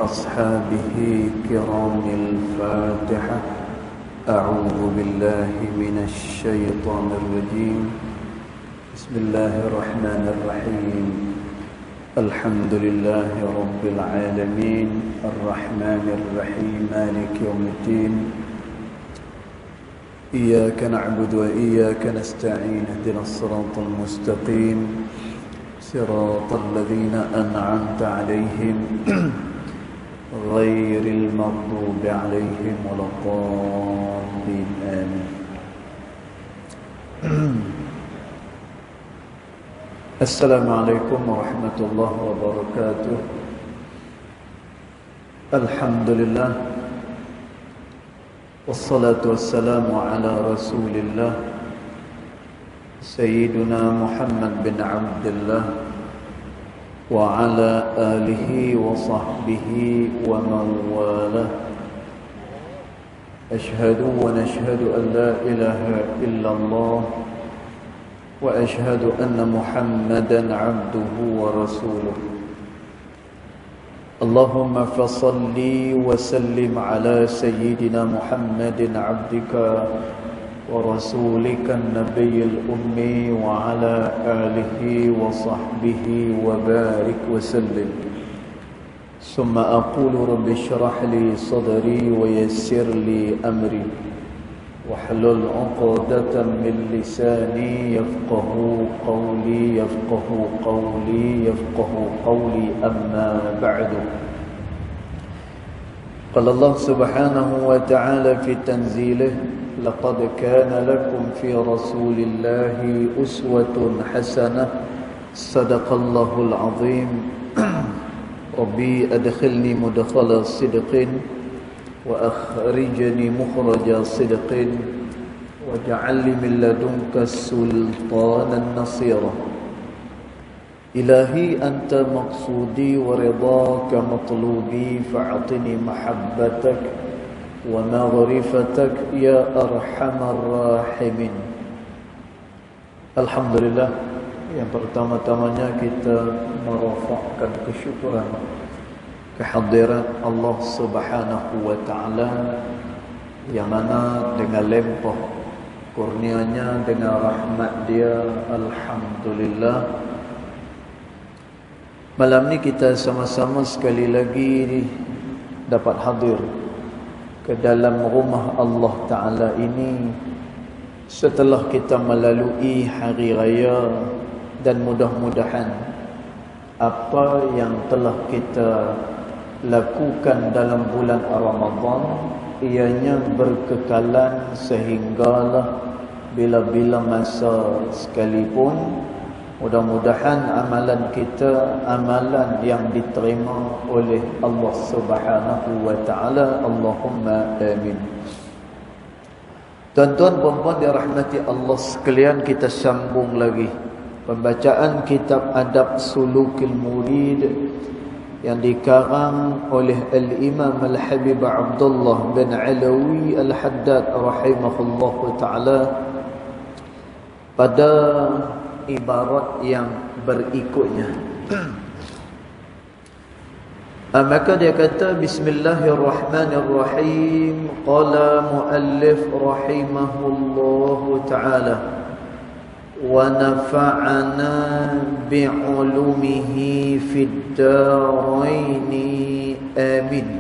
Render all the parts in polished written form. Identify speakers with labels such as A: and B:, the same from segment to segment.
A: وأصحابه كرام الفاتحة. أعوذ بالله من الشيطان الرجيم. بسم الله الرحمن الرحيم. الحمد لله رب العالمين الرحمن الرحيم مالك يوم الدين. إياك نعبد وإياك نستعين اهدنا الصراط المستقيم صراط الذين أنعمت عليهم غير المغضوب عليهم ولا الضالين آمين. السلام عليكم ورحمة الله وبركاته. الحمد لله والصلاة والسلام على رسول الله سيدنا محمد بن عبد الله وعلى آله وصحبه ومن والاه. أشهد ونشهد أن لا إله إلا الله وأشهد أن محمدا عبده ورسوله. اللهم فصل وسلم على سيدنا محمد عبدك ورسولك النبي الأمي وعلى آله وصحبه وبارك وسلم. ثم أقول رب اشرح لي صدري ويسر لي أمري واحلل عقدة من لساني يفقه قولي أما بعد. قال الله سبحانه وتعالى في تنزيله: لقد كان لكم في رسول الله أسوة حسنة صدق الله العظيم. ربي أدخلني مدخل صدق وأخرجني مخرج صدق واجعل لي من لدنك سلطانا نصيرا. إلهي أنت مقصودي ورضاك مطلوبي فاعطني محبتك ومغرفتك يا أرحم الراحمين. Alhamdulillah, yang pertama-tamanya kita merafakkan kesyukuran kehadiran Allah Subhanahu wa taala yang mana dengan limpah kurnianya, dengan rahmat dia, alhamdulillah malam ni kita sama-sama sekali lagi dapat hadir ke dalam rumah Allah Ta'ala ini setelah kita melalui hari raya, dan mudah-mudahan apa yang telah kita lakukan dalam bulan Ramadan ianya berkekalan sehinggalah bila-bila masa sekalipun. Mudah-mudahan amalan kita amalan yang diterima oleh Allah Subhanahu wa taala. Allahumma amin. Tuan-tuan puan-puan dirahmati Allah sekalian, kita sambung lagi pembacaan kitab Adab Sulukil Murid yang dikarang oleh Al-Imam Al-Habib Abdullah bin Alawi Al-Haddad rahimahullahu taala pada ibarat yang berikutnya. Maka dia kata bismillahirrahmanirrahim. Qala muallif rahimahullahu ta'ala wa nafa'ana bi'ulumihi fid daraini amin.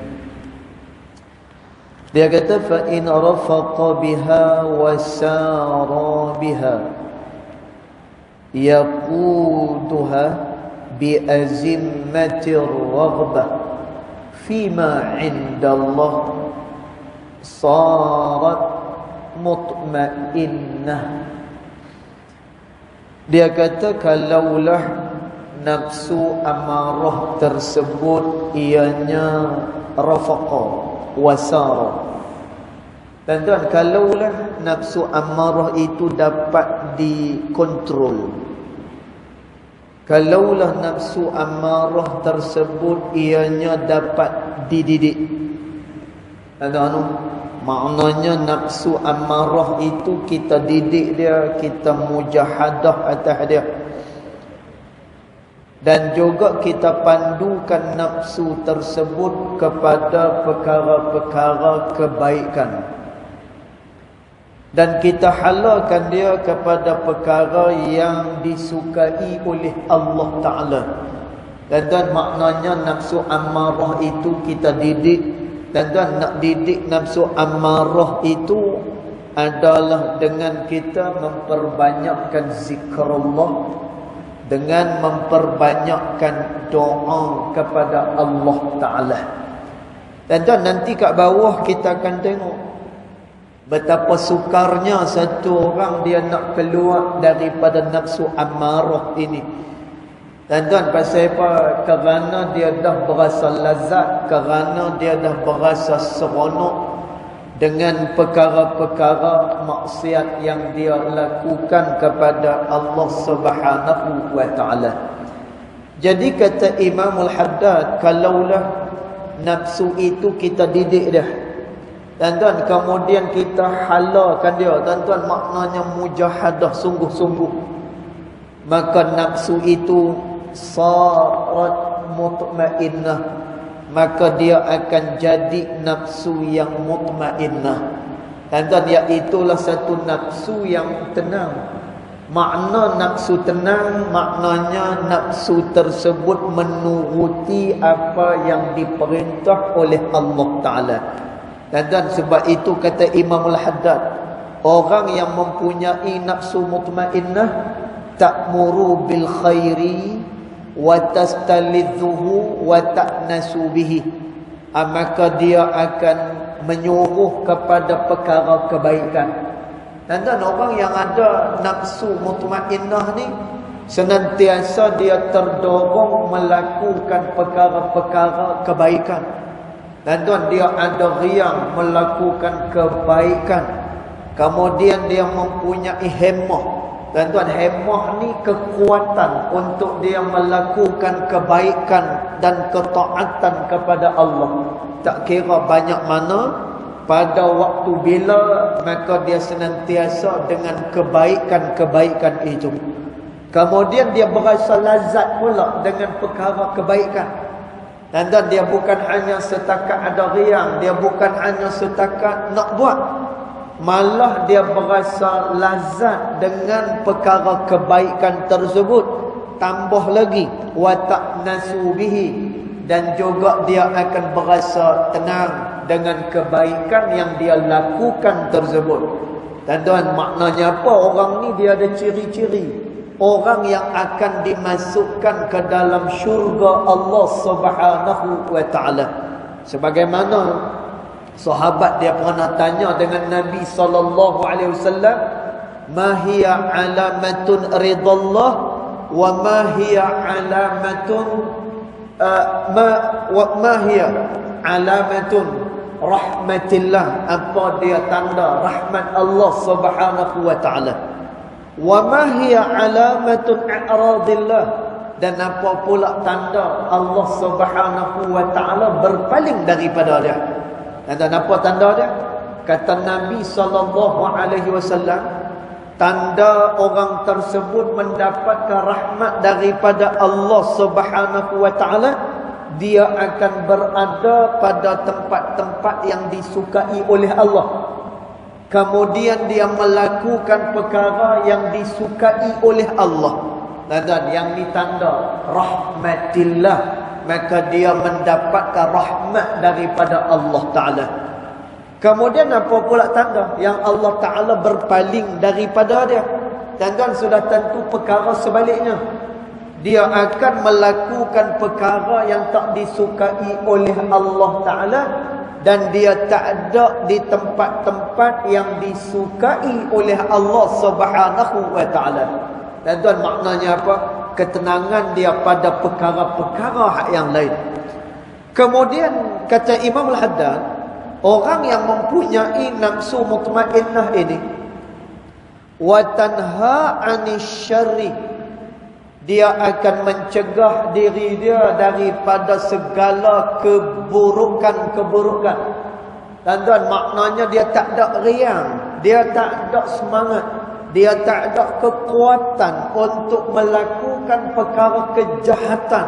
A: Dia kata fa in rafaqa biha wa sara biha yaquduha bi'azimmati ar-raghbah fima 'inda Allah sarat mutmainnah. Dia kata kalaulah nafsu amarah tersebut ianya rafaqa wasara. Tuan-tuan, kalaulah nafsu amarah itu dapat dikontrol, kalaulah nafsu amarah tersebut ianya dapat dididik. Tuan-tuan, maknanya nafsu amarah itu kita didik dia, kita mujahadah atas dia. Dan juga kita pandukan nafsu tersebut kepada perkara-perkara kebaikan. Dan kita halalkan dia kepada perkara yang disukai oleh Allah Ta'ala. Dan maknanya nafsu ammarah itu kita didik. Dan nak didik nafsu ammarah itu adalah dengan kita memperbanyakkan zikrullah, dengan memperbanyakkan doa kepada Allah Ta'ala. Dan nanti kat bawah kita akan tengok betapa sukarnya satu orang dia nak keluar daripada nafsu ammarah ini. Dan pasal apa? Kerana dia dah berasa lazat, kerana dia dah berasa seronok dengan perkara-perkara maksiat yang dia lakukan kepada Allah Subhanahu wa Ta'ala. Jadi kata Imam Al-Haddad, kalaulah nafsu itu kita didik dah, dan kemudian kita halalkan dia, tuan-tuan, maknanya mujahadah sungguh-sungguh, maka nafsu itu sarat mutmainnah, maka dia akan jadi nafsu yang mutmainnah. Dan iaitulah satu nafsu yang tenang. Makna nafsu tenang, maknanya nafsu tersebut menuruti apa yang diperintah oleh Allah Ta'ala. Dan sebab itu kata Imam Al-Haddad, orang yang mempunyai nafsu mutmainnah ta'muru bil khairi wa tastalidhuhu wa ta'nasu bihi, maka dia akan menyuruh kepada perkara kebaikan. Dan orang yang ada nafsu mutmainnah ni senantiasa dia terdorong melakukan perkara-perkara kebaikan. Dan dia ada riang melakukan kebaikan. Kemudian dia mempunyai himmah. Dan himmah ni kekuatan untuk dia melakukan kebaikan dan ketaatan kepada Allah. Tak kira banyak mana, pada waktu bila, maka dia senantiasa dengan kebaikan-kebaikan itu. Kemudian dia berasa lazat pula dengan perkara kebaikan. Dan dia bukan hanya setakat ada riang, dia bukan hanya setakat nak buat, malah dia berasa lazat dengan perkara kebaikan tersebut. Tambah lagi wa ta'nasu bihi, dan juga dia akan berasa tenang dengan kebaikan yang dia lakukan tersebut. Dan maknanya apa? Orang ni dia ada ciri-ciri orang yang akan dimasukkan ke dalam syurga Allah Subhanahu wa Ta'ala. Sebagaimana sahabat dia pernah tanya dengan Nabi SAW, ma hiya alamatun ridallah wa ma hiya alamatun ma hiya alamatun rahmatillah, apa dia tanda rahmat Allah Subhanahu wa Ta'ala, wa ma hiya alamatun a'radillah, dan apa pula tanda Allah Subhanahu wa Ta'ala berpaling daripada dia. Dan apa tanda dia? Kata Nabi SAW, tanda orang tersebut mendapatkan rahmat daripada Allah Subhanahu wa Ta'ala, dia akan berada pada tempat-tempat yang disukai oleh Allah. Kemudian dia melakukan perkara yang disukai oleh Allah. Dan yang ditanda rahmatillah, maka dia mendapatkan rahmat daripada Allah Ta'ala. Kemudian apa pula tanda yang Allah Ta'ala berpaling daripada dia? Dan sudah tentu perkara sebaliknya. Dia akan melakukan perkara yang tak disukai oleh Allah Ta'ala, dan dia tak ada di tempat-tempat yang disukai oleh Allah Subhanahu wa Ta'ala. Dan maknanya apa? Ketenangan dia pada perkara-perkara yang lain. Kemudian kata Imam Al-Haddad, orang yang mempunyai nafsu mutmainnah ini, wa tanha 'anil syarri, dia akan mencegah diri dia daripada segala keburukan-keburukan. Dan maknanya dia tak ada riang, dia tak ada semangat, dia tak ada kekuatan untuk melakukan melakukan perkara kejahatan.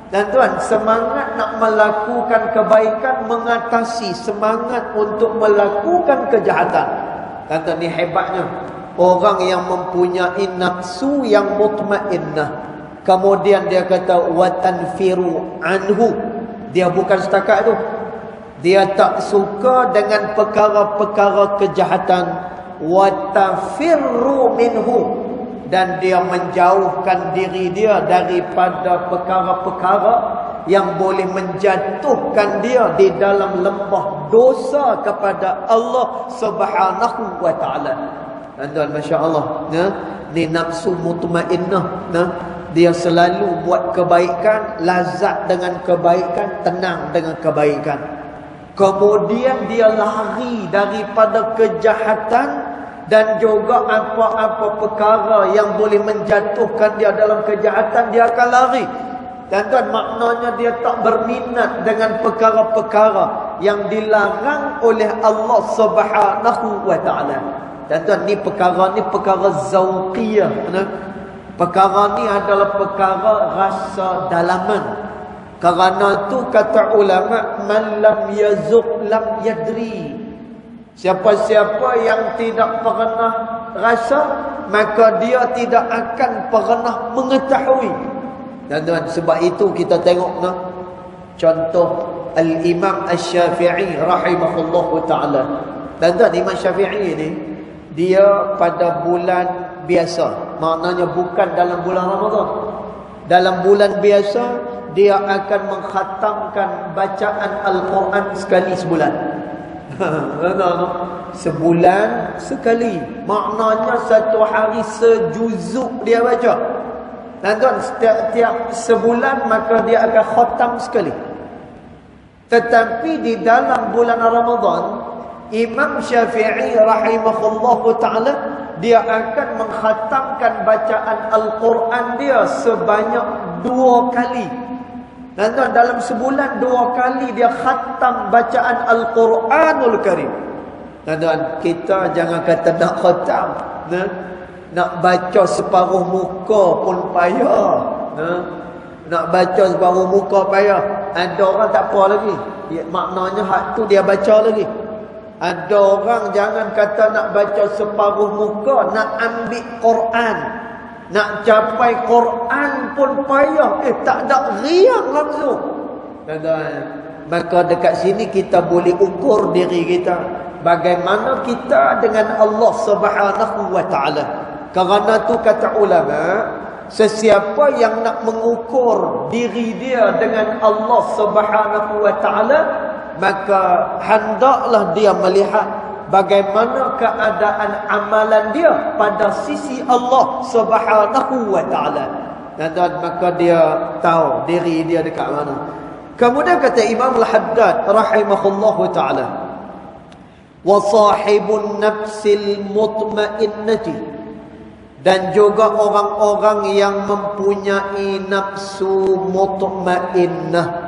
A: Dan tuan, semangat nak melakukan kebaikan mengatasi semangat untuk melakukan kejahatan. Dan tuan, ni hebatnya orang yang mempunyai nafsu yang mutmainnah. Kemudian dia kata watanfiru anhu. Dia bukan setakat tu, dia tak suka dengan perkara-perkara kejahatan. Watafirru minhu, dan dia menjauhkan diri dia daripada perkara-perkara yang boleh menjatuhkan dia di dalam lembah dosa kepada Allah Subhanahu wa taala. Tuan, masya-Allah, ya, ni nafsu mutmainnah, ya. Dia selalu buat kebaikan, lazat dengan kebaikan, tenang dengan kebaikan. Kemudian dia lari daripada kejahatan dan juga apa-apa perkara yang boleh menjatuhkan dia dalam kejahatan, dia akan lari. Dan tuan, maknanya dia tak berminat dengan perkara-perkara yang dilarang oleh Allah Subhanahu wa taala. Dan tuan, ni perkara zauqiyah. Perkara ni adalah perkara rasa dalaman. Kerana tu kata ulama, man lam yazuq lam yadri. Siapa-siapa yang tidak pernah rasa, maka dia tidak akan pernah mengetahui. Dan tuan, sebab itu kita tengok contoh Al-Imam Asy-Syafi'i rahimahullahu ta'ala. Dan tuan, Imam Syafi'i ni, dia pada bulan biasa, maknanya bukan dalam bulan Ramadan. Dalam bulan biasa, dia akan mengkhatamkan bacaan Al-Quran sekali sebulan. Sebulan sekali, maknanya satu hari sejuzuk dia baca. Dan tuan, setiap sebulan maka dia akan khatam sekali. Tetapi di dalam bulan Ramadan, Imam Syafi'i rahimahullahu ta'ala, dia akan mengkhatamkan bacaan Al-Quran dia sebanyak 2 kali. Dan tuan, dalam sebulan 2 kali dia khatam bacaan Al-Quranul Karim. Dan tuan, kita jangan kata nak khatam, nak baca separuh muka pun payah. Nak baca separuh muka payah. Ada orang tak apa lagi, maknanya hak tu dia baca lagi. Ada orang jangan kata nak baca separuh muka, nak ambil Quran, nak capai Quran pun payah. Tak ada riang langsung. Maka dekat sini kita boleh ukur diri kita, bagaimana kita dengan Allah Subhanahu wa ta'ala. Kerana tu kata ulama, sesiapa yang nak mengukur diri dia dengan Allah Subhanahu wa ta'ala, maka hendaklah dia melihat bagaimana keadaan amalan dia pada sisi Allah Subhanahu wa ta'ala. Dan maka dia tahu diri dia dekat mana. Kemudian kata Imam Al-Haddad rahimahullahu ta'ala, wa sahibun nafsil mutmainnati, dan juga orang-orang yang mempunyai nafsu mutmainnah.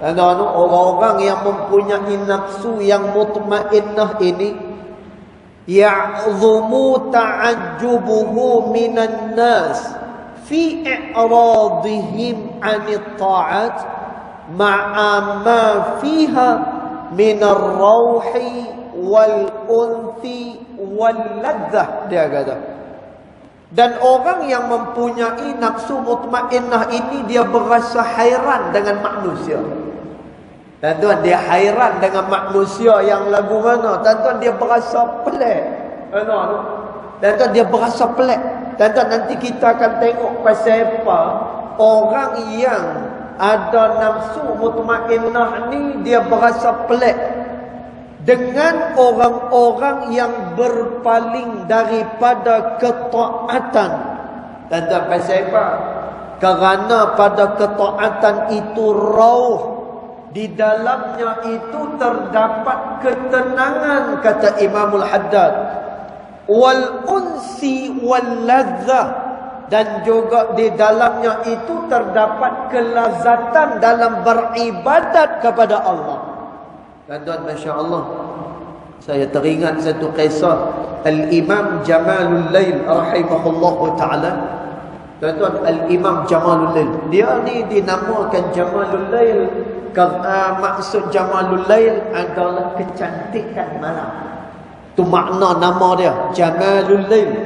A: Dan orang-orang yang mempunyai nafsu yang mutmainnah ini, ya'zumu ta'ajjubuhu minan nas fi i'radihim 'anit ta'at ma'a ma fiha minar rauhi wal unthi wal ladzah. Dia kata, dan orang yang mempunyai nafsu mutmainnah ini, dia berasa hairan dengan manusia. Dan tuan, dia hairan dengan manusia yang lagu mana. Dan tuan, dia berasa pelik. Dan tuan, dia berasa pelik. Dan tuan, nanti kita akan tengok pasal apa orang yang ada nafsu mutmainnah ni, dia berasa pelik dengan orang-orang yang berpaling daripada ketaatan. Dan tuan, pasal apa? Kerana pada ketaatan itu rauh, di dalamnya itu terdapat ketenangan, kata Imamul Haddad. Wal unsi wal ladzah, dan juga di dalamnya itu terdapat kelazatan dalam beribadat kepada Allah. Dan tuan, Masya Allah, saya teringat satu kisah Al-Imam Jamalul Lail rahimahullahu ta'ala. Tuan-tuan, Al-Imam Jamalullail, dia ni dinamakan Jamalullail. Maksud Jamalullail adalah kecantikan malam. Tu makna nama dia, Jamalullail,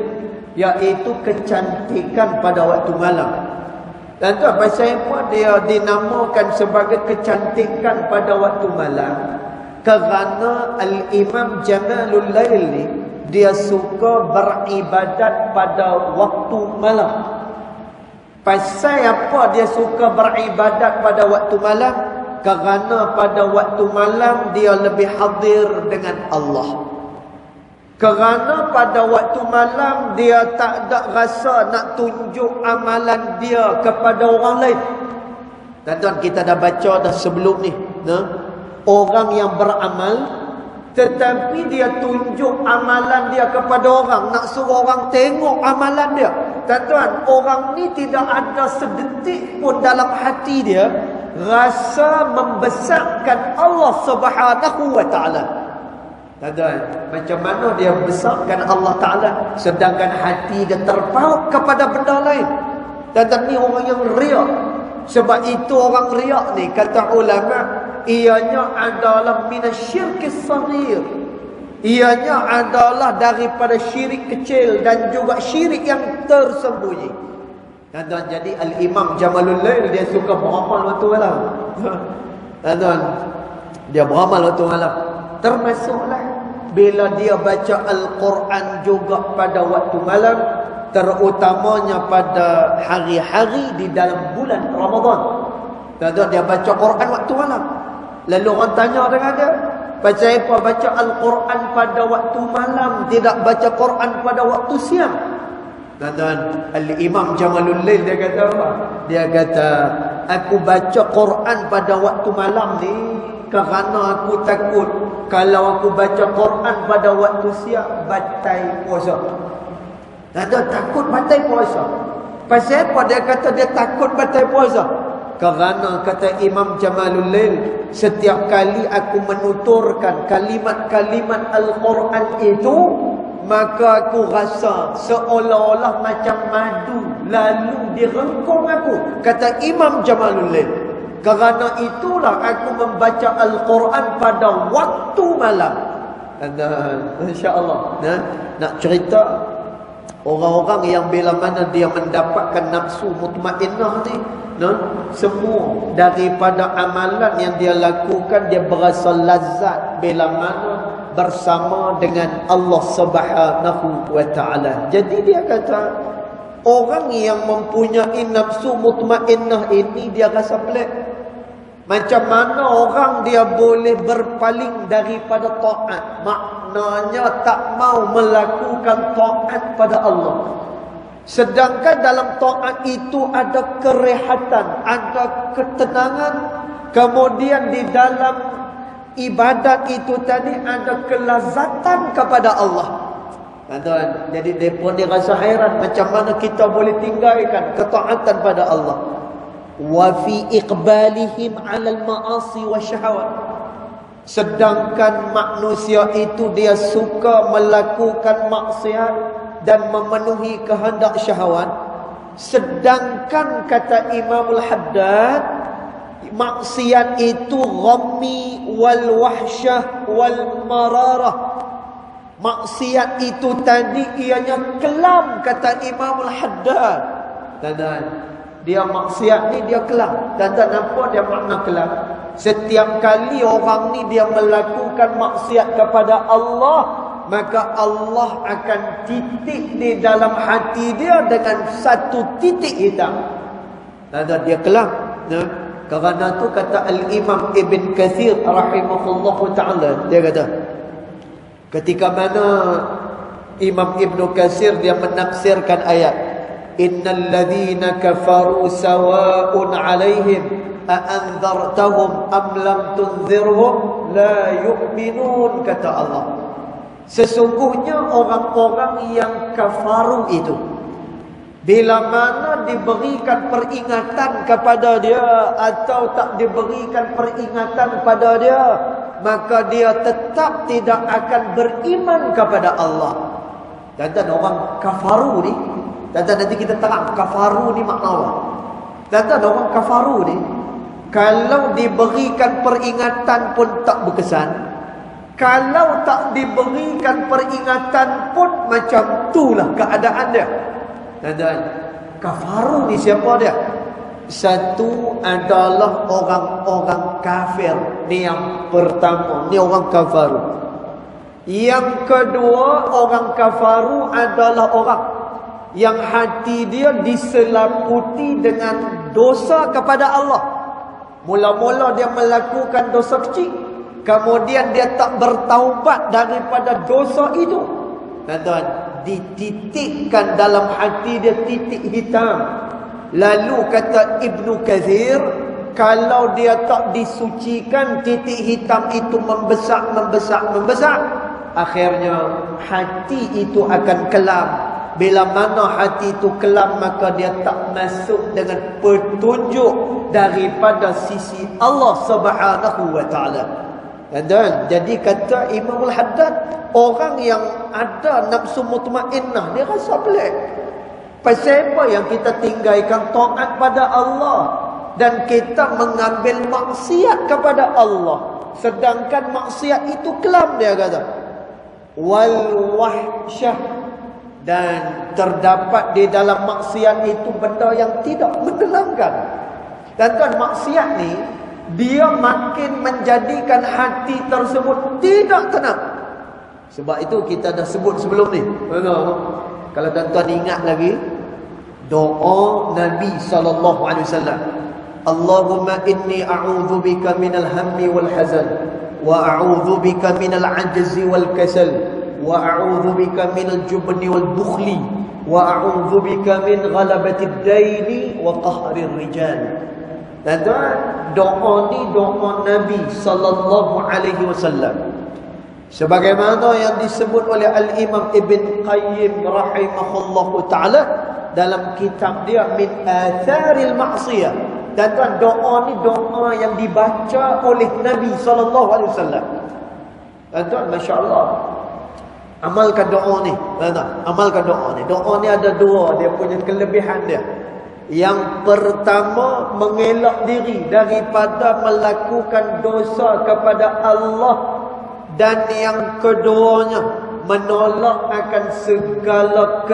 A: iaitu kecantikan pada waktu malam. Dan tu pasal apa dia dinamakan sebagai kecantikan pada waktu malam? Kerana Al-Imam Jamalullail ni dia suka beribadat pada waktu malam. Pasal apa dia suka beribadat pada waktu malam? Kerana pada waktu malam dia lebih hadir dengan Allah. Kerana pada waktu malam dia tak ada rasa nak tunjuk amalan dia kepada orang lain. Tuan-tuan, kita dah baca dah sebelum ni, orang yang beramal tetapi dia tunjuk amalan dia kepada orang, nak suruh orang tengok amalan dia. Tuan-tuan, orang ni tidak ada sedetik pun dalam hati dia rasa membesarkan Allah Subhanahu wa taala. Tuan-tuan, macam mana dia besarkan Allah Ta'ala sedangkan hati dia terpaut kepada benda lain? Tuan-tuan, ni orang yang riak. Sebab itu orang riak ni, kata ulama, ianya adalah minasyirkis saghir. Ianya adalah daripada syirik kecil dan juga syirik yang tersembunyi. Tuan-tuan, jadi Al-Imam Jamalullail dia suka beramal waktu malam. Tuan-tuan, dia beramal waktu malam. Termasuklah bila dia baca Al-Quran juga pada waktu malam, terutamanya pada hari-hari di dalam bulan Ramadan. Tuan-tuan, dia baca Quran waktu malam. Lalu orang tanya dengan dia, pasal apa baca Al-Quran pada waktu malam, tidak baca Quran pada waktu siang? Tuan-tuan, Al-Imam Jamalullail dia kata apa? Dia kata, aku baca Quran pada waktu malam ni kerana aku takut kalau aku baca Quran pada waktu siang batal puasa. Tuan-tuan, takut batal puasa. Pasal apa dia kata dia takut batal puasa? Kerana kata Imam Jamalullail, setiap kali aku menuturkan kalimat-kalimat Al-Quran itu, maka aku rasa seolah-olah macam madu lalu direngkung aku. Kata Imam Jamalullail, kerana itulah aku membaca Al-Quran pada waktu malam. Insya-Allah, nak cerita orang-orang yang bila mana dia mendapatkan nafsu mutmainnah ni, semua daripada amalan yang dia lakukan, dia berasa lazat bila mana bersama dengan Allah Subhanahu wa taala. Jadi dia kata, orang yang mempunyai nafsu mutmainnah ini dia rasa pelik. Macam mana orang dia boleh berpaling daripada taat? Maknanya tak mau melakukan taat pada Allah. Sedangkan dalam taat itu ada kerehatan, ada ketenangan. Kemudian di dalam ibadat itu tadi ada kelazatan kepada Allah. Tuan-tuan, jadi mereka ni rasa hairan macam mana kita boleh tinggalkan ketaatan pada Allah. Wa fi iqbalihim 'alal ma'asi wasyahawat. Sedangkan manusia itu dia suka melakukan maksiat dan memenuhi kehendak syahwat. Sedangkan kata Imam Al-Haddad, maksiat itu ghammi wal wahsyah wal mararah. Maksiat itu tadi ianya kelam, kata Imam Al-Haddad. Dan dia maksiat ni dia kelam. Dan apa dia makna kelam? Setiap kali orang ni dia melakukan maksiat kepada Allah, maka Allah akan titik di dalam hati dia dengan satu titik hitam. Dan dia kelam. Kerana tu kata Al-Imam Ibn Kathir rahimahullahu ta'ala, dia kata, ketika mana Imam Ibn Kathir dia menaksirkan ayat, innal ladzina kafaru sawa'un 'alaihim a'anzartahum am lam tunzirhum la yu'minun, kata Allah. Sesungguhnya orang-orang yang kafaru itu, bila mana diberikan peringatan kepada dia atau tak diberikan peringatan pada dia, maka dia tetap tidak akan beriman kepada Allah. Dan orang kafaru ni, Tuan-tuan, nanti kita terang kafaru ni makna apa. Tuan-tuan, orang kafaru ni kalau diberikan peringatan pun tak berkesan. Kalau tak diberikan peringatan pun macam itulah keadaan dia. Tuan-tuan, kafaru ni siapa dia? Satu adalah orang-orang kafir. Ni yang pertama, ni orang kafaru. Yang kedua, orang kafaru adalah orang yang hati dia diselaputi dengan dosa kepada Allah. Mula-mula dia melakukan dosa kecil, kemudian dia tak bertaubat daripada dosa itu. Tuan-tuan, dititikkan dalam hati dia titik hitam. Lalu kata Ibnu Katsir, kalau dia tak disucikan, titik hitam itu membesar, akhirnya hati itu akan kelam. Bila mana hati itu kelam, maka dia tak masuk dengan petunjuk daripada sisi Allah Subhanahu wa taala. Dan jadi kata Imam Al-Haddad, orang yang ada nafsu mutmainnah dia rasa pelik. Pasal apa yang kita tinggalkan taat pada Allah dan kita mengambil maksiat kepada Allah, sedangkan maksiat itu kelam, dia kata. Wal wahsyah, dan terdapat di dalam maksiat itu benda yang tidak menenangkan. Dan tuan, maksiat ni dia makin menjadikan hati tersebut tidak tenang. Sebab itu kita dah sebut sebelum ni. Kalau tuan-tuan ingat lagi doa Nabi SAW, Allahumma inni a'udzubika minal hammi wal hazan, wa a'udzubika minal ajzi wal kasal, wa a'udzubika minal jubni wal bukhli, wa a'udzubika min ghalabatid daini wa qahrir rijal. Dan doa ni doa Nabi SAW, sebagaimana yang disebut oleh Al-Imam Ibn Qayyim rahimahullahu ta'ala dalam kitab dia Min Atharil Ma'siyah. Dan doa ni doa yang dibaca oleh Nabi SAW. Dan masya-Allah, amalkan doa ni. Amalkan doa ni. Doa ni ada dua, dia punya kelebihan dia. Yang pertama, mengelak diri daripada melakukan dosa kepada Allah. Dan yang keduanya, menolak akan segala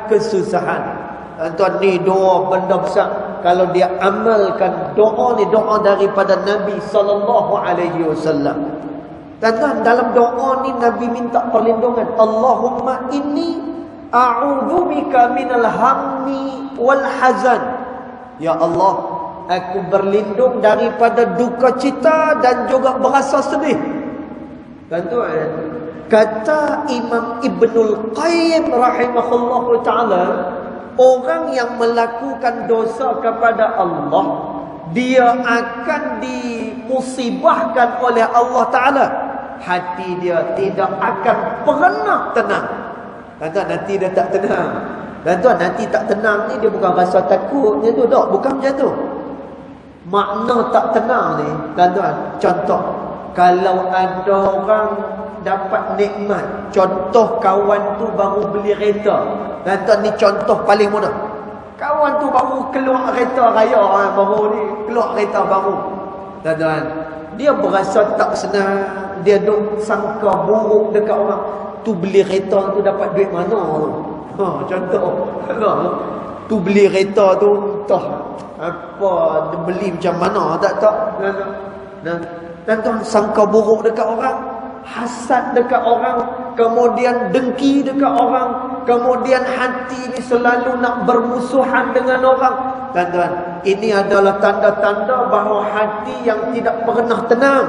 A: kesusahan. Tuan, ni doa benda besar. Kalau dia amalkan doa ni, doa daripada Nabi SAW. Dan dalam doa ni Nabi minta perlindungan. Allahumma inni a'udzubika minal hammi wal hazan. Ya Allah, aku berlindung daripada duka cita dan juga berasa sedih. Tuan-tuan, kata Imam Ibnul Qayyim rahimahullahu ta'ala, orang yang melakukan dosa kepada Allah, dia akan dimusibahkan oleh Allah Ta'ala. Hati dia tidak akan pernah tenang. Tuan-tuan, nanti dia tak tenang. Tuan-tuan, nanti tak tenang ni dia bukan rasa takut macam tu, tak. Bukan macam tu. Makna tak tenang ni, tuan-tuan, contoh, kalau ada orang dapat nikmat, contoh kawan tu baru beli kereta. Tuan-tuan, ni contoh paling mudah. Kawan tu baru keluar kereta raya, baru ni keluar kereta baru. Tuan-tuan, dia berasa tak senang. Dia duk sangka buruk dekat orang tu, beli kereta tu dapat duit mana. Contoh, tu beli kereta tu entah apa, dia beli macam mana, tak. Tuan-tuan, sangka buruk dekat orang, hasad dekat orang, kemudian dengki dekat orang, kemudian hati ni selalu nak bermusuhan dengan orang. Tuan-tuan, ini adalah tanda-tanda bahawa hati yang tidak pernah tenang.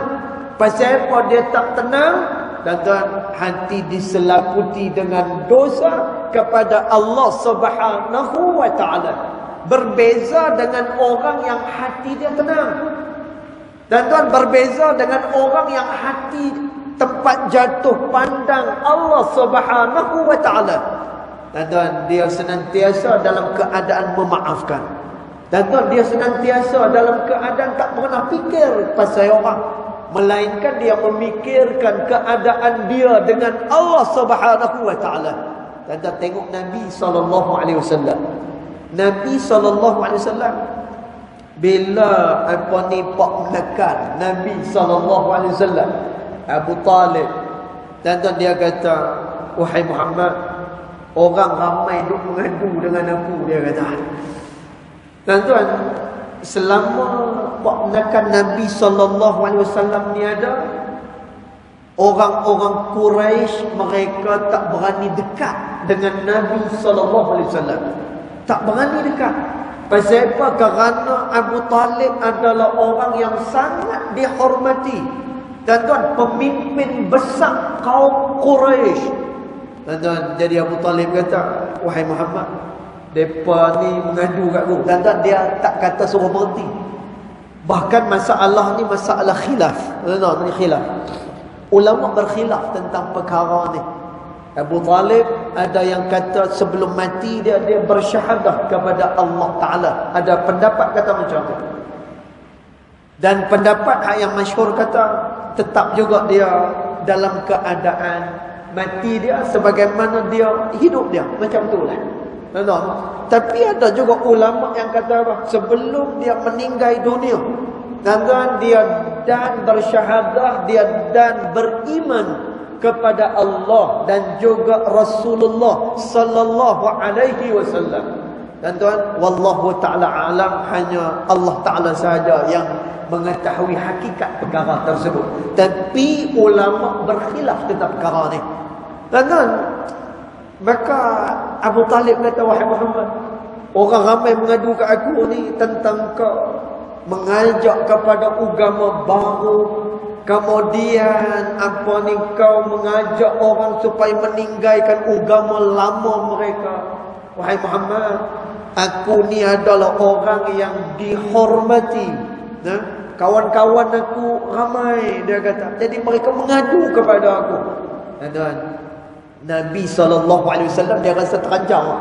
A: Pasal apa dia tak tenang? Tuan-tuan, hati diselaputi dengan dosa kepada Allah Subhanahu wa ta'ala. Berbeza dengan orang yang hati dia tenang. Tuan-tuan, berbeza dengan orang yang hati tempat jatuh pandang Allah Subhanahu wa ta'ala. Tuan-tuan, dia senantiasa dalam keadaan memaafkan. Tuan-tuan, dia senantiasa dalam keadaan tak pernah fikir pasal orang, melainkan dia memikirkan keadaan dia dengan Allah Subhanahu wa ta'ala. Tuan-tuan tengok Nabi SAW. Nabi SAW bila pak menekan Nabi SAW, Abu Talib, tuan-tuan dia kata, wahai Muhammad, orang ramai duk mengadu dengan aku, dia kata. Tuan-tuan, selama pak menekan Nabi SAW ni ada, orang-orang Quraisy mereka tak berani dekat dengan Nabi SAW. Tak berani dekat. Pasal apa? Kerana Abu Talib adalah orang yang sangat dihormati. Tuan-tuan, pemimpin besar kaum Quraisy. Tuan-tuan, jadi Abu Talib kata, wahai Muhammad, mereka ni mengadu kat aku. Tuan-tuan, dia tak kata suruh berhenti. Bahkan masalah ni masalah khilaf. Tuan-tuan, ni khilaf. Ulama berkhilaf tentang perkara ni. Abu Talib ada yang kata sebelum mati dia bersyahadah kepada Allah Ta'ala. Ada pendapat kata macam tu. Dan pendapat yang masyhur kata tetap juga dia dalam keadaan mati dia sebagaimana dia hidup dia. Macam tu lah. Tapi ada juga ulama yang kata apa? Sebelum dia meninggal dunia, dan dia dan bersyahadah, dia dan beriman kepada Allah dan juga Rasulullah sallallahu alaihi wasallam. Dan tuan, wallahu taala alam, hanya Allah Taala sahaja yang mengetahui hakikat perkara tersebut. Tapi ulama berkhilaf tentang perkara ni. Dan tuan, maka Abu Talib kata, wahai Muhammad, orang ramai mengadu ke aku ni tentang kau mengajak kepada agama baru. Kemudian apa ni, kau mengajak orang supaya meninggalkan agama lama mereka. Wahai Muhammad, aku ni adalah orang yang dihormati. Kawan-kawan aku ramai, dia kata. Jadi mereka mengadu kepada aku. Dan Nabi SAW dia rasa terancam.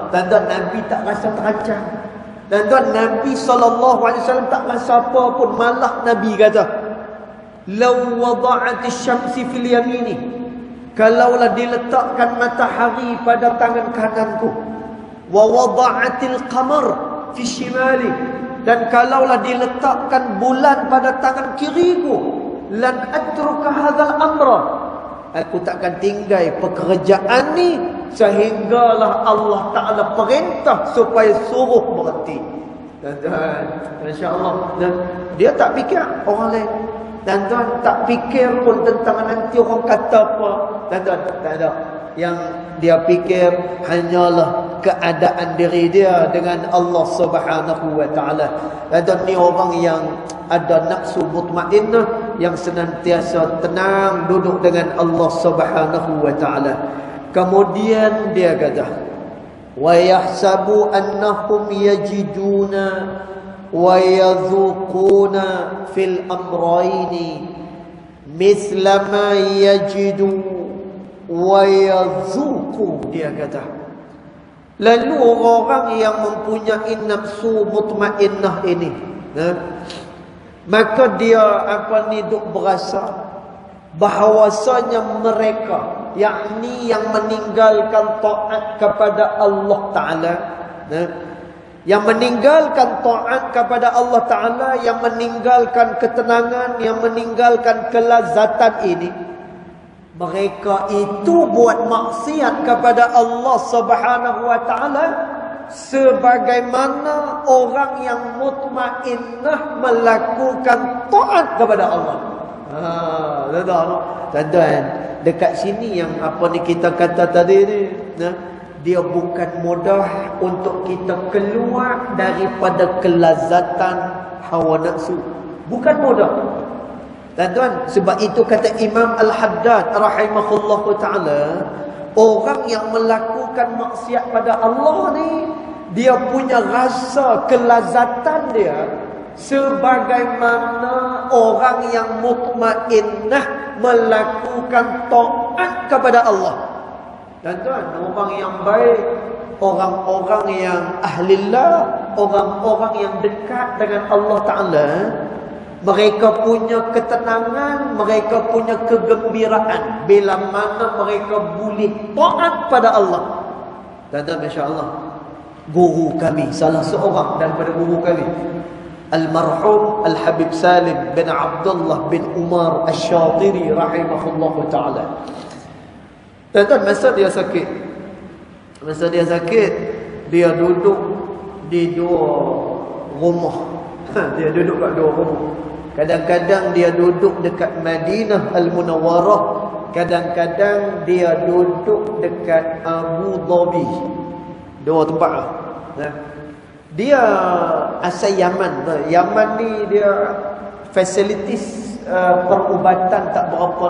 A: Dan Nabi tak rasa terancam. Dan Nabi SAW tak rasa apa pun. Malah Nabi kata, law wada'atis syamsi fil yamini, kalaulah diletakkan matahari pada tangan kananku, wa wada'atil qamar fi shimali, dan kalaulah diletakkan bulan pada tangan kiriku, lan atruka hadzal amra, aku takkan tinggal pekerjaan ni sehinggalah Allah Ta'ala perintah supaya suruh berhenti. Dan insya-Allah, dan dia tak fikir orang lain. Dan tuan, tak fikir pun tentang nanti orang kata apa. Dan tuan, tak ada. Yang dia fikir hanyalah keadaan diri dia dengan Allah Subhanahu wa Ta'ala. Dan tuan, ni orang yang ada nafsu mutmainnah, yang senantiasa tenang duduk dengan Allah Subhanahu wa Ta'ala. Kemudian dia kata, wa yahsabu annahum yajiduna wa yadhuquna fil amrayni mithla ma yajidu wa yadhuqu, dia kata. Lalu orang yang mempunyai nafsu mutmainnah ini, maka dia duk berasa bahawasanya mereka, yakni yang meninggalkan taat kepada Allah Ta'ala, yang meninggalkan taat kepada Allah Ta'ala, yang meninggalkan ketenangan, yang meninggalkan kelazatan ini, mereka itu buat maksiat kepada Allah Subhanahu wa Ta'ala sebagaimana orang yang mutmainnah melakukan taat kepada Allah. Tuan-tuan, dekat sini yang kita kata tadi ni, dia bukan mudah untuk kita keluar daripada kelazatan hawa nafsu. Bukan mudah. Tuan-tuan, sebab itu kata Imam Al-Haddad rahimahullahu ta'ala, orang yang melakukan maksiat pada Allah ni, dia punya rasa kelazatan dia sebagaimana orang yang mutmainnah melakukan taat kepada Allah. Dan tuan, orang yang baik, orang-orang yang ahlillah, orang-orang yang dekat dengan Allah Ta'ala, Mereka punya ketenangan, mereka punya kegembiraan bila mana mereka boleh taat pada Allah. Dan masya-Allah, guru kami, salah seorang daripada guru kami, Al-Marhum Al-Habib Salim bin Abdullah bin Umar Asy-Syatiri rahimahullah ta'ala. Dan masa dia sakit, dia duduk di dua rumah. Dia duduk kat dua rumah. Kadang-kadang dia duduk dekat Madinah Al-Munawwarah, kadang-kadang dia duduk dekat Abu Dhabi. Dua tempat lah. Dia asal Yaman. Yaman ni dia facilities perubatan tak berapa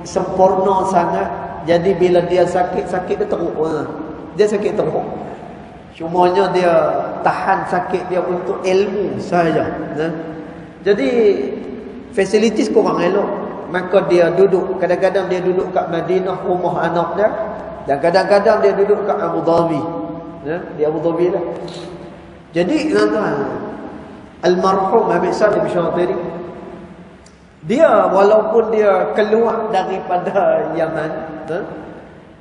A: sempurna sangat. Jadi bila dia sakit dia teruk. Dia sakit teruk. Cumanya dia tahan sakit dia untuk ilmu sahaja. Jadi facilities kurang elok. Maka dia duduk, kadang-kadang dia duduk kat Madinah rumah anak dia, dan kadang-kadang dia duduk kat Abu Dhabi. Di Abu Dhabi lah. Jadi Al-Marhum Habib Salim Syatiri, dia walaupun dia keluar daripada Yaman,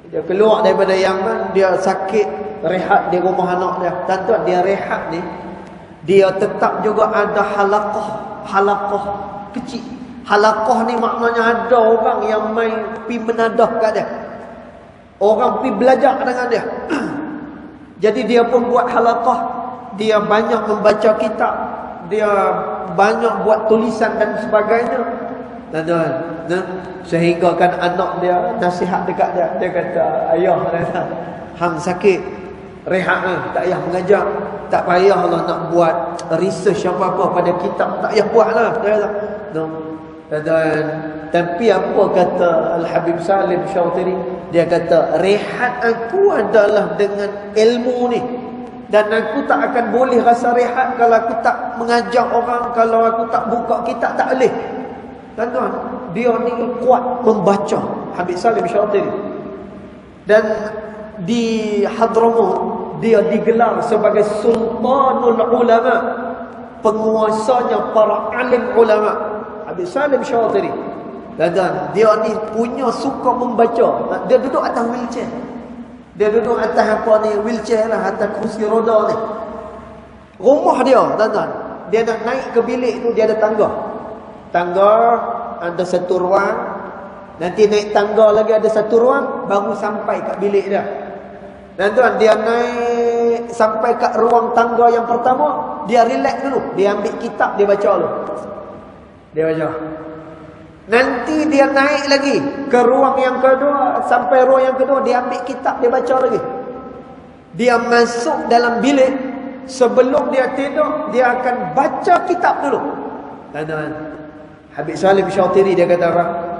A: dia keluar daripada Yaman, dia sakit, rehat di rumah anak dia. Tuan-tuan, dia rehat ni, dia tetap juga ada halaqah kecil. Halaqah ni maknanya ada orang yang main pi menadah kat dia. Orang pi belajar dengan dia. Jadi dia pun buat halaqah, dia banyak membaca kitab, dia banyak buat tulisan dan sebagainya. Sehingga kan anak dia nasihat dekat dia. Dia kata, ayah, hang sakit, rehat lah, tak payah mengajar, tak payahlah nak buat research apa-apa pada kitab, tak payah buat lah. Tapi apa kata Al-Habib Salim Syatiri? Dia kata, rehat aku adalah dengan ilmu ni, dan aku tak akan boleh rasa rehat kalau aku tak mengajar orang, kalau aku tak buka kitab, tak boleh. Tuan-tuan, dia ni kuat membaca, Habib Salim Syatiri. Dan di Hadramaut dia digelar sebagai Sultanul Ulama, penguasanya para alim ulama, Habib Salim Syatiri. Dan dia ni punya suka membaca. Dia duduk atas wheelchair. Dia duduk atas wheelchair lah, atas kursi roda ni. Rumah dia, tuan-tuan, dia nak naik ke bilik tu, dia ada tangga. Tangga ada satu ruang, nanti naik tangga lagi ada satu ruang, baru sampai kat bilik dia. Dan tuan, dia naik sampai kat ruang tangga yang pertama, dia relax dulu, dia ambil kitab, dia baca dulu. Dia baca. Nanti dia naik lagi ke ruang yang kedua, sampai ruang yang kedua, dia ambil kitab, dia baca lagi. Dia masuk dalam bilik, sebelum dia tidur, dia akan baca kitab dulu. Dan Habib Salim Syatiri dia kata,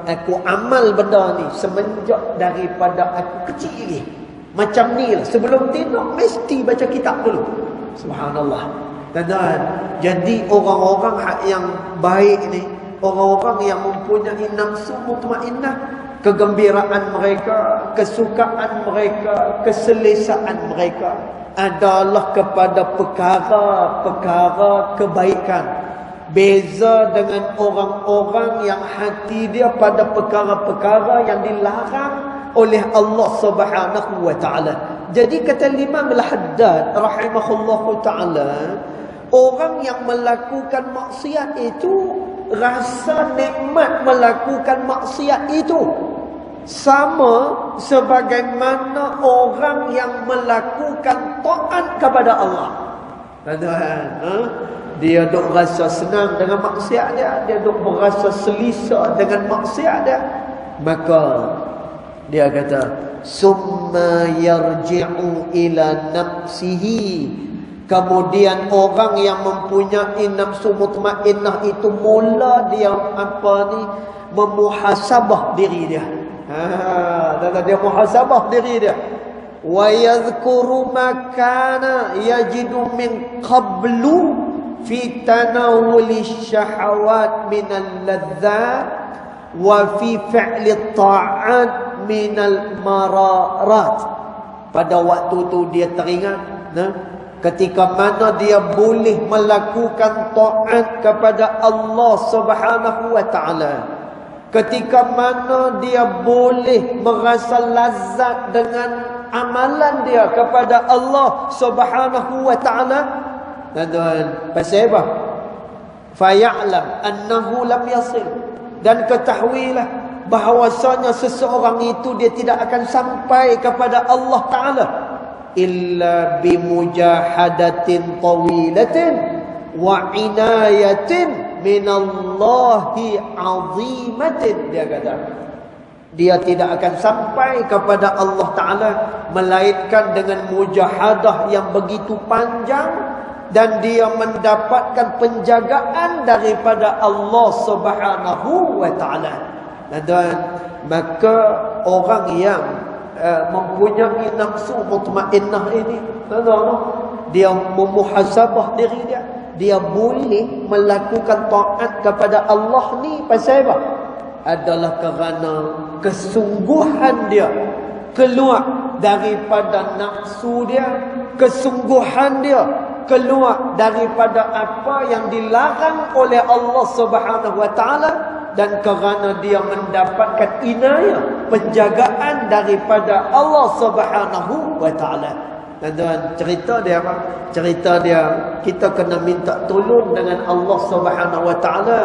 A: aku amal benda ni semenjak daripada aku kecil lagi. Macam ni lah, sebelum tidur mesti baca kitab dulu. Subhanallah. Dan jadi orang-orang yang baik ni, orang-orang yang mempunyai nafsu mutmainnah, kegembiraan mereka, kesukaan mereka, keselesaan mereka adalah kepada perkara-perkara kebaikan. Beza dengan orang-orang yang hati dia pada perkara-perkara yang dilarang oleh Allah Subhanahu wa taala. Jadi kata Imam Al-Haddad rahimahullahu taala, orang yang melakukan maksiat itu rasa nikmat melakukan maksiat itu sama sebagaimana orang yang melakukan taat kepada Allah. Dia duk rasa senang dengan maksiat dia, dia duk berasa selesa dengan maksiat dia, maka dia kata, summa yarji'u ila nafsihi. Kemudian orang yang mempunyai nafsu mutmainnah itu mula dia memuhasabah diri dia. Dia muhasabah diri dia. Wa yadhkuru ma kana yajidu min qablu fi tanawuli syahawat minal ladzat wa fi fi'li ta'at minal mararat. Pada waktu tu dia teringat, ketika mana dia boleh melakukan taat kepada Allah Subhanahu wa taala, ketika mana dia boleh merasa lazat dengan amalan dia kepada Allah Subhanahu wa taala. Dan pasal apa? Faya'lam annahu lam yasil, dan ketahuilah bahawasanya seseorang itu dia tidak akan sampai kepada Allah taala illa bimujahadatin tawilatin wa inayatin minallahi azimatin. Dia kata dia tidak akan sampai kepada Allah taala melainkan dengan mujahadah yang begitu panjang, dan dia mendapatkan penjagaan daripada Allah Subhanahu wa taala. Dan maka orang yang mempunyai nafsu mutmainnah ini, dia memuhasabah diri dia, dia boleh melakukan taat kepada Allah ni pasal apa? Adalah kerana kesungguhan dia keluar daripada nafsu dia, kesungguhan dia keluar daripada apa yang dilarang oleh Allah Subhanahu wa taala, dan kerana dia mendapatkan inayah, penjagaan daripada Allah Subhanahu wa taala. Dan cerita dia apa? Cerita dia kita kena minta tolong dengan Allah Subhanahu wa taala.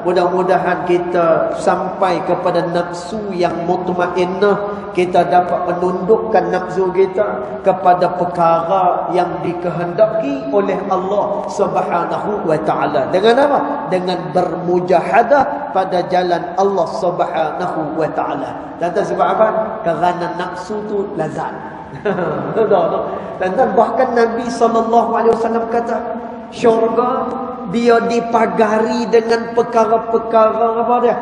A: Mudah-mudahan kita sampai kepada nafsu yang mutmainnah, kita dapat menundukkan nafsu kita kepada perkara yang dikehendaki oleh Allah Subhanahu wa taala. Dengan apa? Dengan bermujahadah pada jalan Allah Subhanahu wa taala. Dan sebab apa? Kerana nafsu tu lazat. Dan bahkan Nabi SAW kata, syurga dia dipagari dengan perkara-perkara apa dia?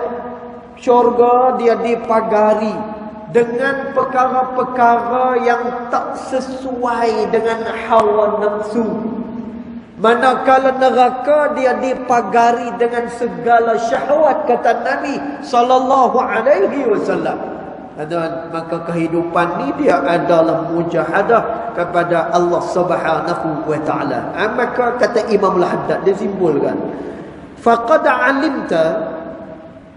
A: Syurga dia dipagari dengan perkara-perkara yang tak sesuai dengan hawa nafsu. Manakala neraka dia dipagari dengan segala syahwat, kata Nabi SAW. Dan maka kehidupan ni dia adalah mujahadah kepada Allah Subhanahu wa taala. Maka kata Imam Al-Haddad, dia simpulkan, faqad alimta,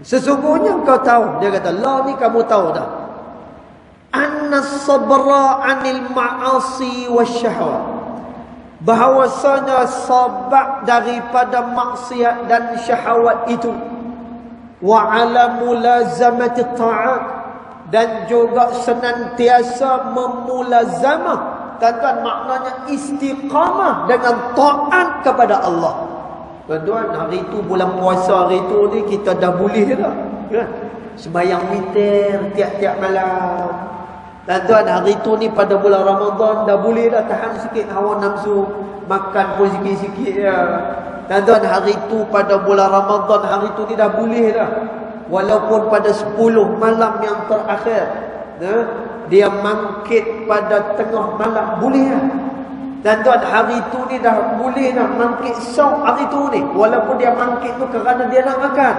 A: sesungguhnya kau tahu, dia kata la ni kamu tahu dah, anna sabra 'anil ma'asi wasyahwat, bahawasanya sabar daripada maksiat dan syahwat itu, wa 'ala mulazamati ta'at, dan juga senantiasa memulazamah, tuan-tuan, maknanya istiqamah dengan taat kepada Allah. Tuan-tuan, hari itu bulan puasa, hari itu ni kita dah boleh dah, kan? Sembahyang witir tiap-tiap malam. Tuan-tuan, hari itu ni pada bulan Ramadan dah boleh dah tahan sikit hawa nafsu, makan pun sikit-sikit ya. Tuan-tuan, hari itu pada bulan Ramadan, hari itu ni dah boleh dah. Walaupun pada 10 malam yang terakhir, dia mangkit pada tengah malam, boleh lah. Dan tuan, hari itu ni dah boleh dah mangkit saum hari itu ni, walaupun dia mangkit tu kerana dia nak makan.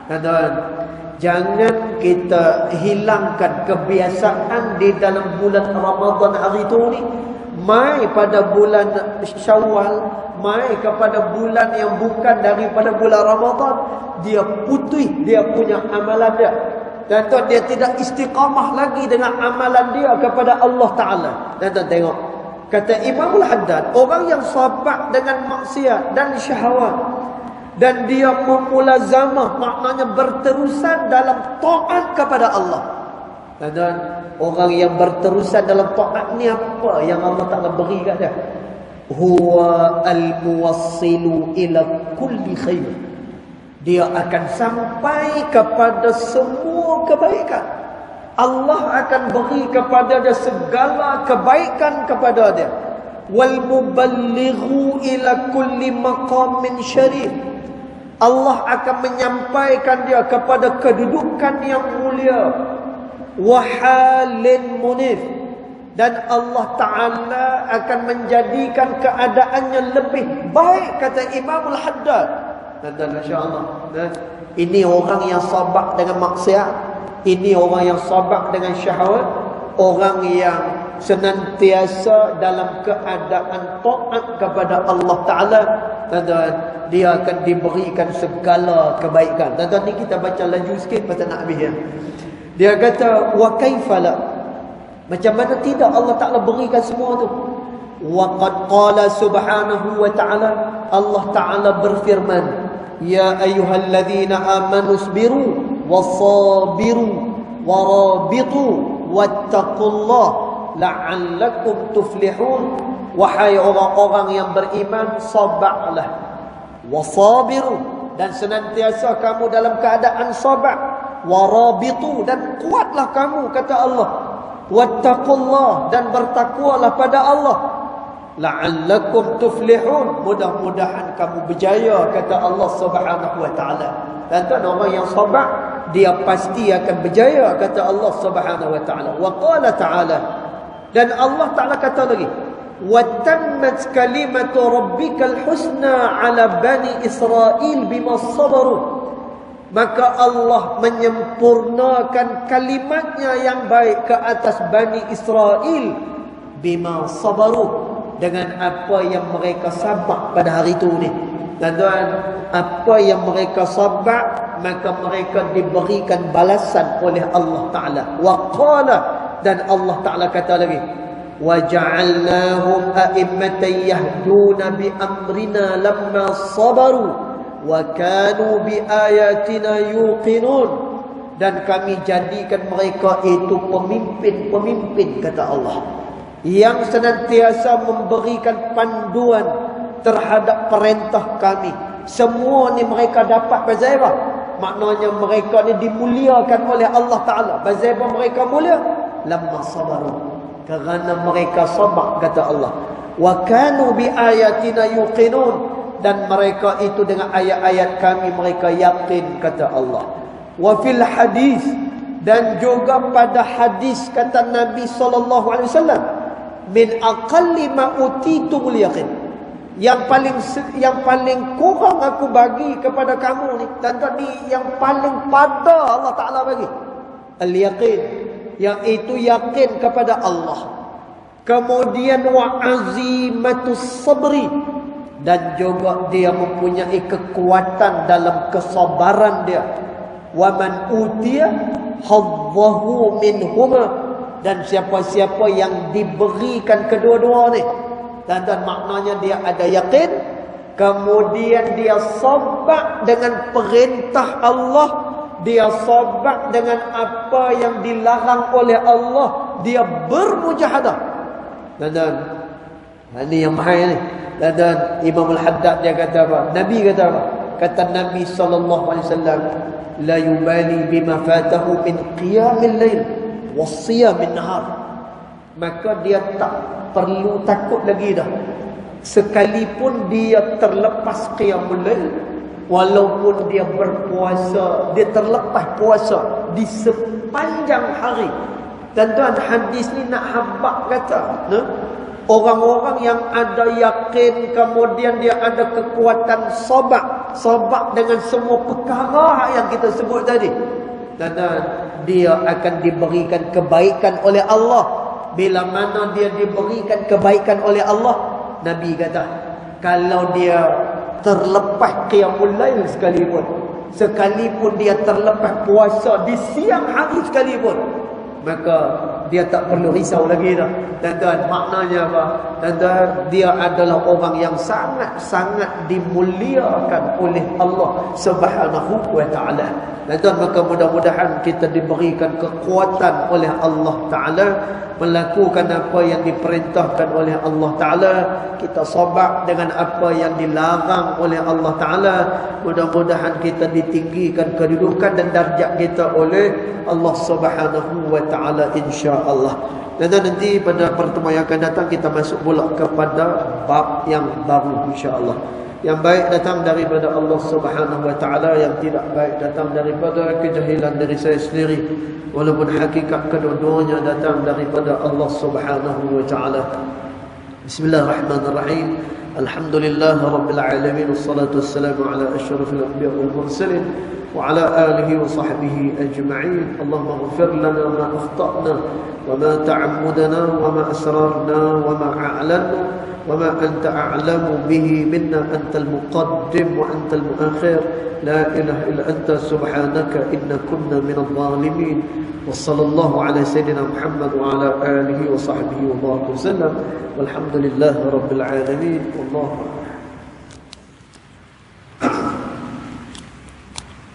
A: Dan tuan, jangan kita hilangkan kebiasaan di dalam bulan Ramadan hari itu ni. Mai pada bulan Syawal, mai kepada bulan yang bukan daripada bulan Ramadan, dia putih dia punya amalan dia. Dan tuan, dia tidak istiqamah lagi dengan amalan dia kepada Allah Ta'ala. Dan tuan tengok, kata Imam Al-Haddad, orang yang sabar dengan maksiat dan syahwat, dan dia memulazamah, maknanya berterusan dalam taat kepada Allah. Dan orang yang berterusan dalam taat ni apa yang Allah Ta'ala beri kat dia? Huwa al-muwassilu ila kulli khair. Dia akan sampai kepada semua kebaikan. Allah akan beri kepada dia segala kebaikan kepada dia. Wal muballighu ila kulli maqamin syarif. Allah akan menyampaikan dia kepada kedudukan yang mulia. Wahalin munif, dan Allah Ta'ala akan menjadikan keadaannya lebih baik, kata Imam Al-Haddad. Dan insya-Allah, ini orang yang sabar dengan maksiat, ini orang yang sabar dengan syahwat, orang yang senantiasa dalam keadaan taat kepada Allah Ta'ala, tuan-tuan, dia akan diberikan segala kebaikan. Tuan-tuan, ni kita baca laju sikit pasal nak habis ya. Dia kata, wa kaifala, macam mana tidak Allah Ta'ala berikan semua tu. Wa qad qala subhanahu wa ta'ala, Allah Ta'ala berfirman, ya ayyuhalladzina amanu isbiru wasabiru warabitu wattaqullah la'allakum tuflihun. Wahai orang-orang yang beriman, sabarlah, wasabiru, dan senantiasa kamu dalam keadaan sabar, warabitu, dan kuatlah kamu, kata Allah, wattaqullah, dan bertakwalah pada Allah, la'allakum tuflihun, mudah-mudahan kamu berjaya, kata Allah Subhanahu wa ta'ala. Dan tuan, orang yang sabar, dia pasti akan berjaya, kata Allah Subhanahu wa ta'ala. Wa qala ta'ala, dan Allah Ta'ala kata lagi, wa tammat kalimatu rabbikal husna ala bani Israel bima sabaru, maka Allah menyempurnakan kalimatnya yang baik ke atas Bani Israel bima sabaru, dengan apa yang mereka sabar pada hari itu ni. Dan tuan, apa yang mereka sabar, maka mereka diberikan balasan oleh Allah Ta'ala. Wa qala, dan Allah Ta'ala kata lagi, wa ja'alnahum a'immatan yahduna bi amrina lamma sabaru wa kanu bi ayatina yuqinun, dan kami jadikan mereka itu pemimpin-pemimpin, kata Allah, yang senantiasa memberikan panduan terhadap perintah kami. Semua ni mereka dapat bazairah, maknanya mereka ni dimuliakan oleh Allah Ta'ala. Bazairah mereka mulia lamma sabaru, kerana mereka sabar, kata Allah. Wa kanu bi ayatina yuqinun, dan mereka itu dengan ayat-ayat kami mereka yakin, kata Allah. Wa fil hadis, dan juga pada hadis kata Nabi SAW, min aqalli ma utitumul yaqin, yang paling kurang aku bagi kepada kamu ni, dan tadi yang paling pada Allah Ta'ala bagi al-yaqin, yang itu yakin kepada Allah. Kemudian wa azimatus sabri, dan juga dia mempunyai kekuatan dalam kesabaran dia. Wa man utiya hadzahu minhuma, dan siapa-siapa yang diberikan kedua-dua ni, dan maknanya dia ada yakin, kemudian dia sabar dengan perintah Allah, dia sabar dengan apa yang dilarang oleh Allah, dia bermujahadah. Dan ini yang mahal ni. Dan Imam Al-Haddad dia kata apa? Nabi kata apa? Kata Nabi SAW, la yubali bima fatahu min qiyamil lail wasiyamil nahar, maka dia tak perlu takut lagi dah, sekalipun dia terlepas qiyamul lail, walaupun dia berpuasa, dia terlepas puasa di sepanjang hari. Dan tuan, hadis ni nak habaq kata, orang-orang yang ada yakin, kemudian dia ada kekuatan sabar dengan semua perkara yang kita sebut tadi, dan dia akan diberikan kebaikan oleh Allah. Bila mana dia diberikan kebaikan oleh Allah, Nabi kata, kalau dia terlepas qiyamul lail sekalipun dia terlepas puasa di siang hari sekalipun, maka dia tak perlu risau lagi dah. Dan maknanya apa? Dan dia adalah orang yang sangat-sangat dimuliakan oleh Allah Subhanahu wa ta'ala. Dan maka mudah-mudahan kita diberikan kekuatan oleh Allah Ta'ala melakukan apa yang diperintahkan oleh Allah Ta'ala. Kita sabar dengan apa yang dilarang oleh Allah Ta'ala. Mudah-mudahan kita ditinggikan kedudukan dan darjat kita oleh Allah Subhanahu wa ta'ala, insya-Allah. Dan nanti pada pertemuan yang akan datang kita masuk pula kepada bab yang baru, insya-Allah. Yang baik datang daripada Allah Subhanahu wa ta'ala, yang tidak baik datang daripada kejahilan dari saya sendiri, walaupun hakikat kedua-duanya datang daripada Allah Subhanahu wa ta'ala. Bismillahirrahmanirrahim. Alhamdulillah rabbil alamin, wassalatu wassalamu ala asyrafil anbiya wal mursalin وعلى آله وصحبه أجمعين. اللهم اغفر لنا ما أخطأنا وما تعمدنا وما أسررنا وما أعلنا وما أنت أعلم به منا. أنت المقدم وأنت المؤخر، لا إله إلا أنت سبحانك إنا كنا من الظالمين. وصلى الله على سيدنا محمد وعلى آله وصحبه وبارك وسلم، والحمد لله رب العالمين. والله أعلم.